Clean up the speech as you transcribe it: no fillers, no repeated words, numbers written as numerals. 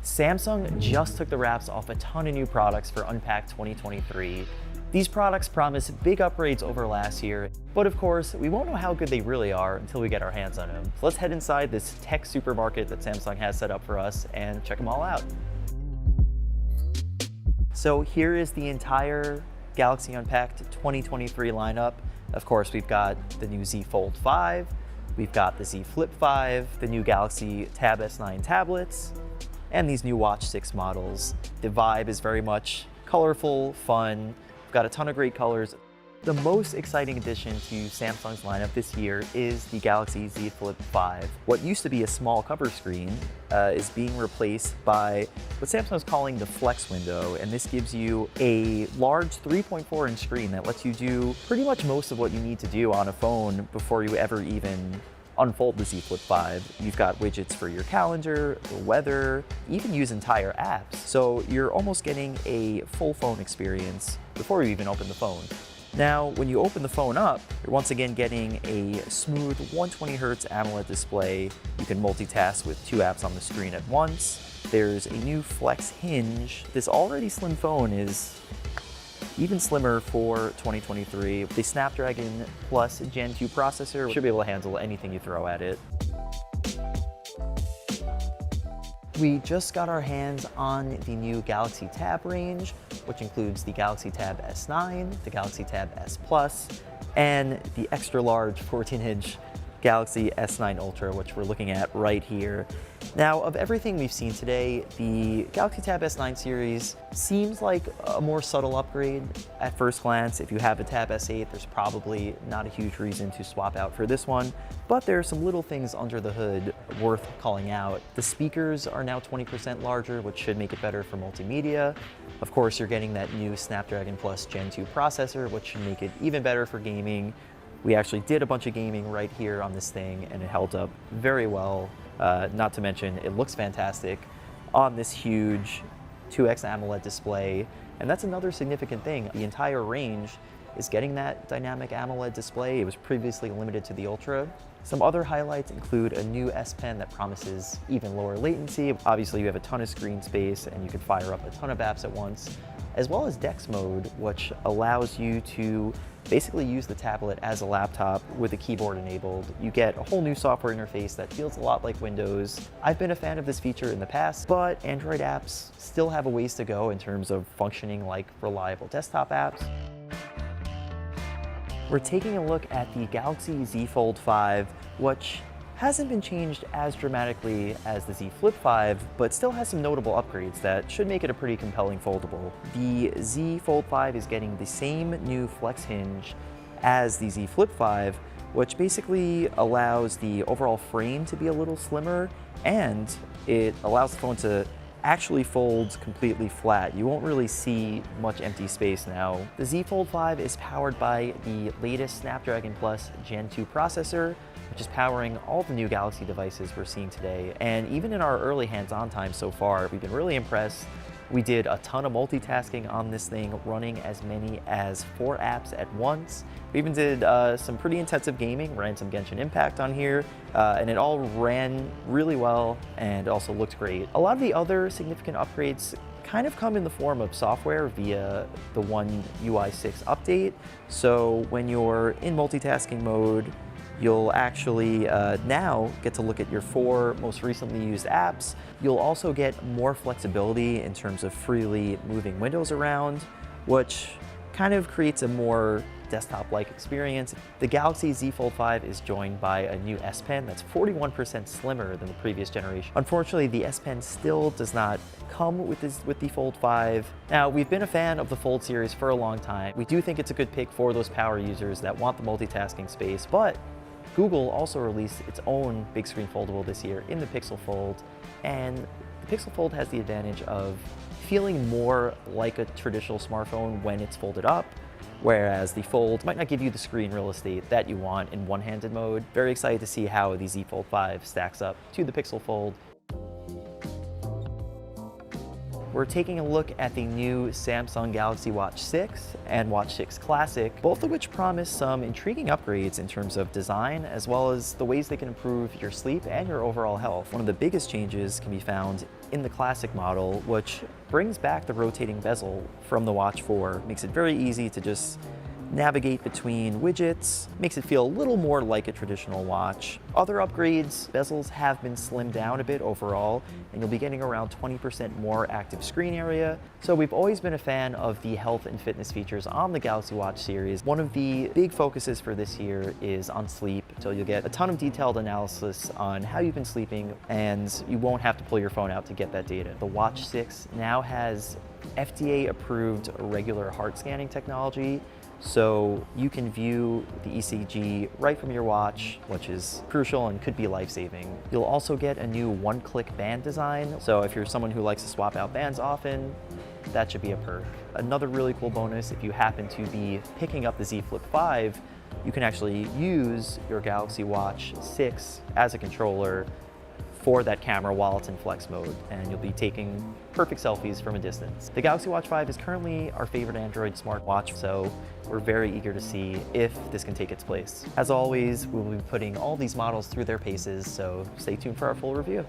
Samsung just took the wraps off a ton of new products for Unpacked 2023. These products promise big upgrades over last year, but of course, we won't know how good they really are until we get our hands on them. So let's head inside this tech supermarket that Samsung has set up for us and check them all out. So here is the entire Galaxy Unpacked 2023 lineup. Of course, we've got the new Z Fold 5, we've got the Z Flip 5, the new Galaxy Tab S9 tablets, and these new Watch 6 models. The vibe is very much colorful, fun. We've got a ton of great colors. The most exciting addition to Samsung's lineup this year is the Galaxy Z Flip 5. What used to be a small cover screen is being replaced by what Samsung's calling the Flex window, and this gives you a large 3.4-inch screen that lets you do pretty much most of what you need to do on a phone before you ever even unfold the Z Flip 5. You've got widgets for your calendar, the weather, even use entire apps. So you're almost getting a full phone experience before you even open the phone. Now, when you open the phone up, you're once again getting a smooth 120Hz AMOLED display. You can multitask with 2 apps on the screen at once. There's a new Flex hinge. This already slim phone is even slimmer for 2023. The Snapdragon Plus Gen 2 processor should be able to handle anything you throw at it. We just got our hands on the new Galaxy Tab range, which includes the Galaxy Tab S9, the Galaxy Tab S Plus, and the extra large 14-inch Galaxy S9 Ultra, which we're looking at right here. Now, of everything we've seen today, the Galaxy Tab S9 series seems like a more subtle upgrade at first glance. If you have a Tab S8, there's probably not a huge reason to swap out for this one, but there are some little things under the hood worth calling out. The speakers are now 20% larger, which should make it better for multimedia. Of course, you're getting that new Snapdragon Plus Gen 2 processor, which should make it even better for gaming. We actually did a bunch of gaming right here on this thing, and it held up very well. Not to mention, it looks fantastic on this huge 2X AMOLED display. And that's another significant thing. The entire range is getting that dynamic AMOLED display. It was previously limited to the Ultra. Some other highlights include a new S Pen that promises even lower latency. Obviously, you have a ton of screen space and you can fire up a ton of apps at once, as well as DeX mode, which allows you to basically use the tablet as a laptop with the keyboard enabled. You get a whole new software interface that feels a lot like Windows. I've been a fan of this feature in the past, but Android apps still have a ways to go in terms of functioning like reliable desktop apps. We're taking a look at the Galaxy Z Fold 5, which hasn't been changed as dramatically as the Z Flip 5, but still has some notable upgrades that should make it a pretty compelling foldable. The Z Fold 5 is getting the same new Flex hinge as the Z Flip 5, which basically allows the overall frame to be a little slimmer, and it allows the phone to actually fold completely flat. You won't really see much empty space now. The Z Fold 5 is powered by the latest Snapdragon Plus Gen 2 processor, which is powering all the new Galaxy devices we're seeing today. And even in our early hands-on time so far, we've been really impressed. We did a ton of multitasking on this thing, running as many as 4 apps at once. We even did some pretty intensive gaming, ran some Genshin Impact on here, and it all ran really well and also looked great. A lot of the other significant upgrades kind of come in the form of software via the One UI 6 update. So when you're in multitasking mode, you'll actually now get to look at your 4 most recently used apps. You'll also get more flexibility in terms of freely moving windows around, which kind of creates a more desktop-like experience. The Galaxy Z Fold 5 is joined by a new S Pen that's 41% slimmer than the previous generation. Unfortunately, the S Pen still does not come with the Fold 5. Now, we've been a fan of the Fold series for a long time. We do think it's a good pick for those power users that want the multitasking space, but Google also released its own big screen foldable this year in the Pixel Fold, and the Pixel Fold has the advantage of feeling more like a traditional smartphone when it's folded up, whereas the Fold might not give you the screen real estate that you want in one-handed mode. Very excited to see how the Z Fold 5 stacks up to the Pixel Fold. We're taking a look at the new Samsung Galaxy Watch 6 and Watch 6 Classic, both of which promise some intriguing upgrades in terms of design, as well as the ways they can improve your sleep and your overall health. One of the biggest changes can be found in the classic model, which brings back the rotating bezel from the Watch 4. Makes it very easy to just navigate between widgets, makes it feel a little more like a traditional watch. Other upgrades, bezels have been slimmed down a bit overall, and you'll be getting around 20% more active screen area. So we've always been a fan of the health and fitness features on the Galaxy Watch series. One of the big focuses for this year is on sleep, so you'll get a ton of detailed analysis on how you've been sleeping, and you won't have to pull your phone out to get that data. The Watch 6 now has FDA-approved regular heart scanning technology, so you can view the ECG right from your watch, which is crucial and could be life-saving. You'll also get a new one-click band design, so if you're someone who likes to swap out bands often, that should be a perk. Another really cool bonus, if you happen to be picking up the Z Flip 5, you can actually use your Galaxy Watch 6 as a controller for that camera while it's in flex mode, and you'll be taking perfect selfies from a distance. The Galaxy Watch 5 is currently our favorite Android smartwatch, so we're very eager to see if this can take its place. As always, we'll be putting all these models through their paces, so stay tuned for our full review.